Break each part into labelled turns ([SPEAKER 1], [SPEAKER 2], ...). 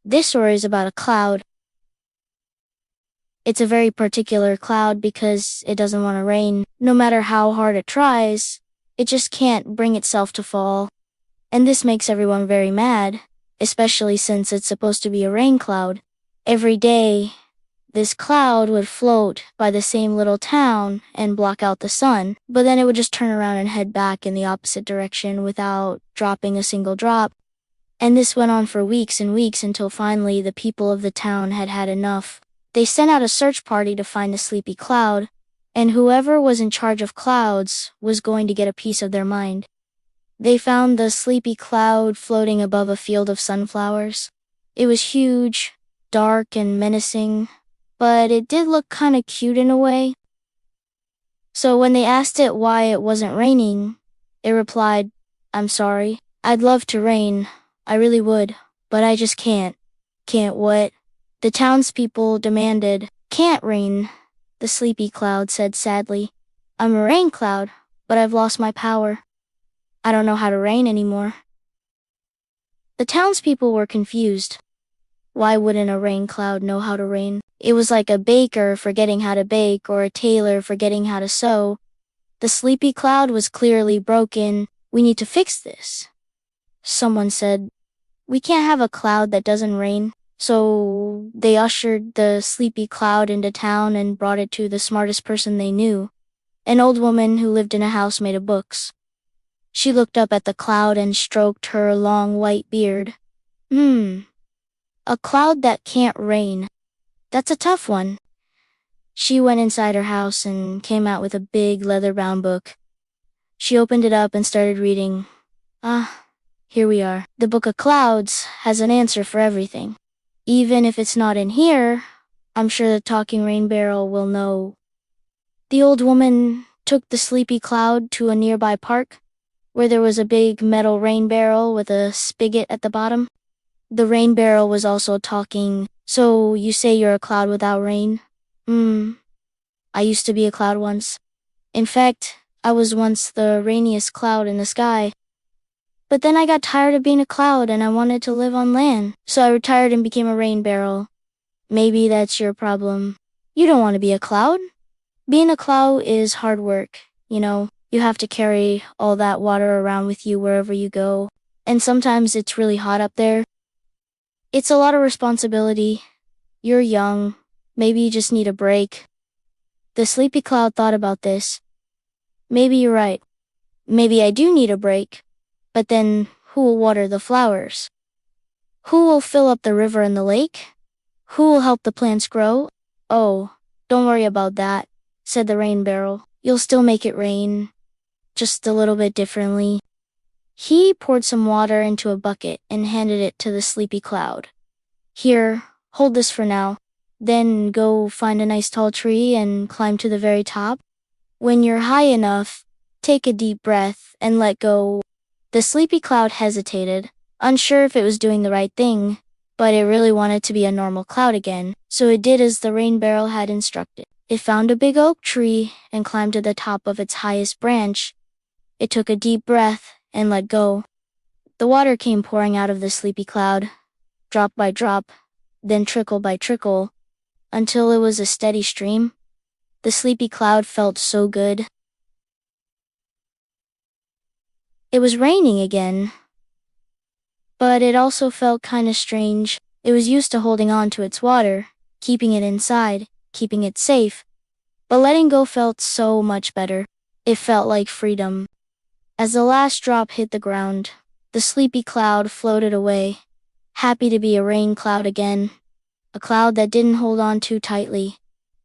[SPEAKER 1] This story is about a cloud. It's a very particular cloud because it doesn't want to rain. No matter how hard it tries, it just can't bring itself to fall. And this makes everyone very mad, especially since it's supposed to be a rain cloud. Every day, this cloud would float by the same little town and block out the sun, but then it would just turn around and head back in the opposite direction without dropping a single drop. And this went on for weeks and weeks until finally the people of the town had had enough. They sent out a search party to find the sleepy cloud, and whoever was in charge of clouds was going to get a piece of their mind. They found the sleepy cloud floating above a field of sunflowers. It was huge, dark, and menacing, but it did look kinda cute in a way. So when they asked it why it wasn't raining, it replied, "I'm sorry. I'd love to rain. I really would, but I just can't." "Can't what?" The townspeople demanded. "Can't rain," the sleepy cloud said sadly. "I'm a rain cloud, but I've lost my power. I don't know how to rain anymore." The townspeople were confused. Why wouldn't a rain cloud know how to rain? It was like a baker forgetting how to bake or a tailor forgetting how to sew. The sleepy cloud was clearly broken. "We need to fix this." Someone said, "We can't have a cloud that doesn't rain." So they ushered the sleepy cloud into town and brought it to the smartest person they knew, an old woman who lived in a house made of books. She looked up at the cloud and stroked her long white beard. A cloud that can't rain. That's a tough one." She went inside her house and came out with a big leather-bound book. She opened it up and started reading. Here we are. The Book of Clouds has an answer for everything. Even if it's not in here, I'm sure the talking rain barrel will know. The old woman took the sleepy cloud to a nearby park, where there was a big metal rain barrel with a spigot at the bottom. The rain barrel was also talking. "So you say you're a cloud without rain?" I used to be a cloud once. In fact, I was once the rainiest cloud in the sky. But then I got tired of being a cloud and I wanted to live on land, so I retired and became a rain barrel. Maybe that's your problem. You don't want to be a cloud. Being a cloud is hard work, you know. You have to carry all that water around with you wherever you go, and sometimes it's really hot up there. It's a lot of responsibility. You're young. Maybe you just need a break. The sleepy cloud thought about this. Maybe you're right. Maybe I do need a break. But then, who will water the flowers? Who will fill up the river and the lake? Who will help the plants grow? "Oh, don't worry about that," said the rain barrel. "You'll still make it rain, just a little bit differently." He poured some water into a bucket and handed it to the sleepy cloud. "Here, hold this for now. Then go find a nice tall tree and climb to the very top. When you're high enough, take a deep breath and let go." The sleepy cloud hesitated, unsure if it was doing the right thing, but it really wanted to be a normal cloud again, so it did as the rain barrel had instructed. It found a big oak tree and climbed to the top of its highest branch. It took a deep breath and let go. The water came pouring out of the sleepy cloud, drop by drop, then trickle by trickle, until it was a steady stream. The sleepy cloud felt so good. It was raining again, but it also felt kinda strange. It was used to holding on to its water, keeping it inside, keeping it safe, but letting go felt so much better. It felt like freedom. As the last drop hit the ground, the sleepy cloud floated away, happy to be a rain cloud again, a cloud that didn't hold on too tightly,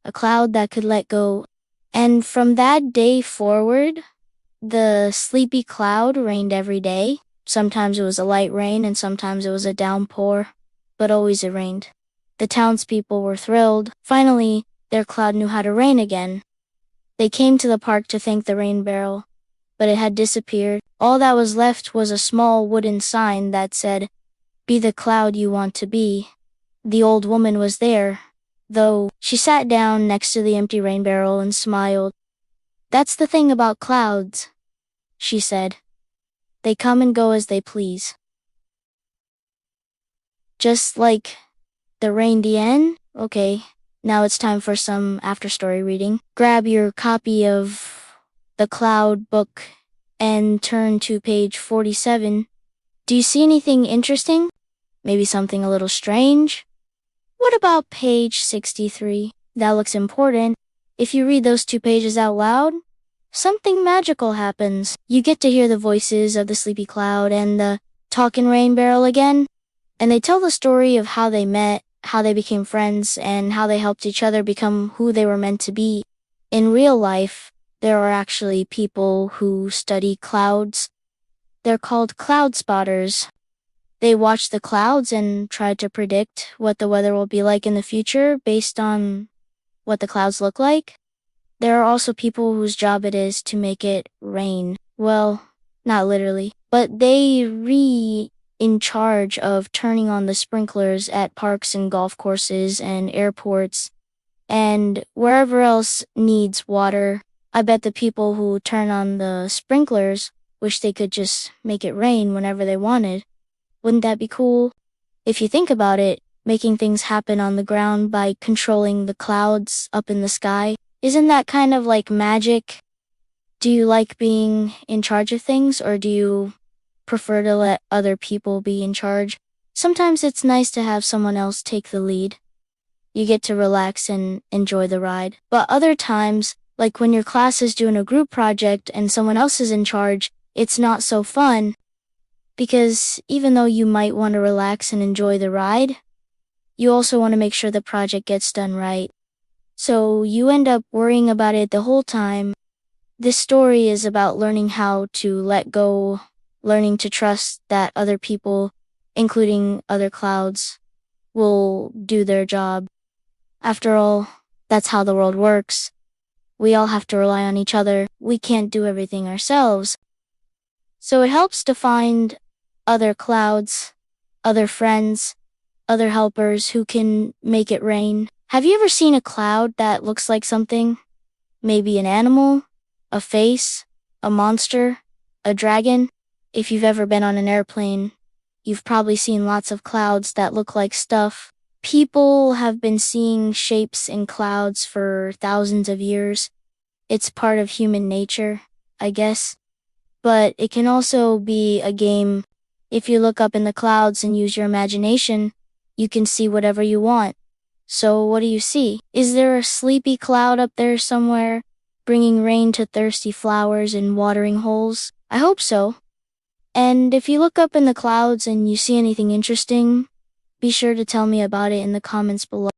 [SPEAKER 1] a cloud that could let go. And from that day forward, the sleepy cloud rained every day. Sometimes it was a light rain and sometimes it was a downpour, but always it rained. The townspeople were thrilled. Finally, their cloud knew how to rain again. They came to the park to thank the rain barrel, but it had disappeared. All that was left was a small wooden sign that said, "Be the cloud you want to be." The old woman was there, though. She sat down next to the empty rain barrel and smiled. "That's the thing about clouds," she said. "They come and go as they please." Just like the rain, the end? Okay, now it's time for some after story reading. Grab your copy of the Cloud book and turn to page 47. Do you see anything interesting? Maybe something a little strange? What about page 63? That looks important. If you read those 2 pages out loud, something magical happens. You get to hear the voices of the sleepy cloud and the talking rain barrel again, and they tell the story of how they met, how they became friends, and how they helped each other become who they were meant to be. In real life, there are actually people who study clouds. They're called cloud spotters. They watch the clouds and try to predict what the weather will be like in the future based on what the clouds look like. There are also people whose job it is to make it rain. Well, not literally, but they in charge of turning on the sprinklers at parks and golf courses and airports and wherever else needs water. I bet the people who turn on the sprinklers wish they could just make it rain whenever they wanted. Wouldn't that be cool? If you think about it, making things happen on the ground by controlling the clouds up in the sky, isn't that kind of like magic? Do you like being in charge of things, or do you prefer to let other people be in charge? Sometimes it's nice to have someone else take the lead. You get to relax and enjoy the ride. But other times, like when your class is doing a group project and someone else is in charge, it's not so fun. Because even though you might want to relax and enjoy the ride, you also want to make sure the project gets done right. So you end up worrying about it the whole time. This story is about learning how to let go, learning to trust that other people, including other clouds, will do their job. After all, that's how the world works. We all have to rely on each other. We can't do everything ourselves. So it helps to find other clouds, other friends, other helpers who can make it rain. Have you ever seen a cloud that looks like something? Maybe an animal, a face, a monster, a dragon? If you've ever been on an airplane, you've probably seen lots of clouds that look like stuff. People have been seeing shapes in clouds for thousands of years. It's part of human nature, I guess. But it can also be a game. If you look up in the clouds and use your imagination, you can see whatever you want. So what do you see? Is there a sleepy cloud up there somewhere, bringing rain to thirsty flowers and watering holes? I hope so. And if you look up in the clouds and you see anything interesting, be sure to tell me about it in the comments below.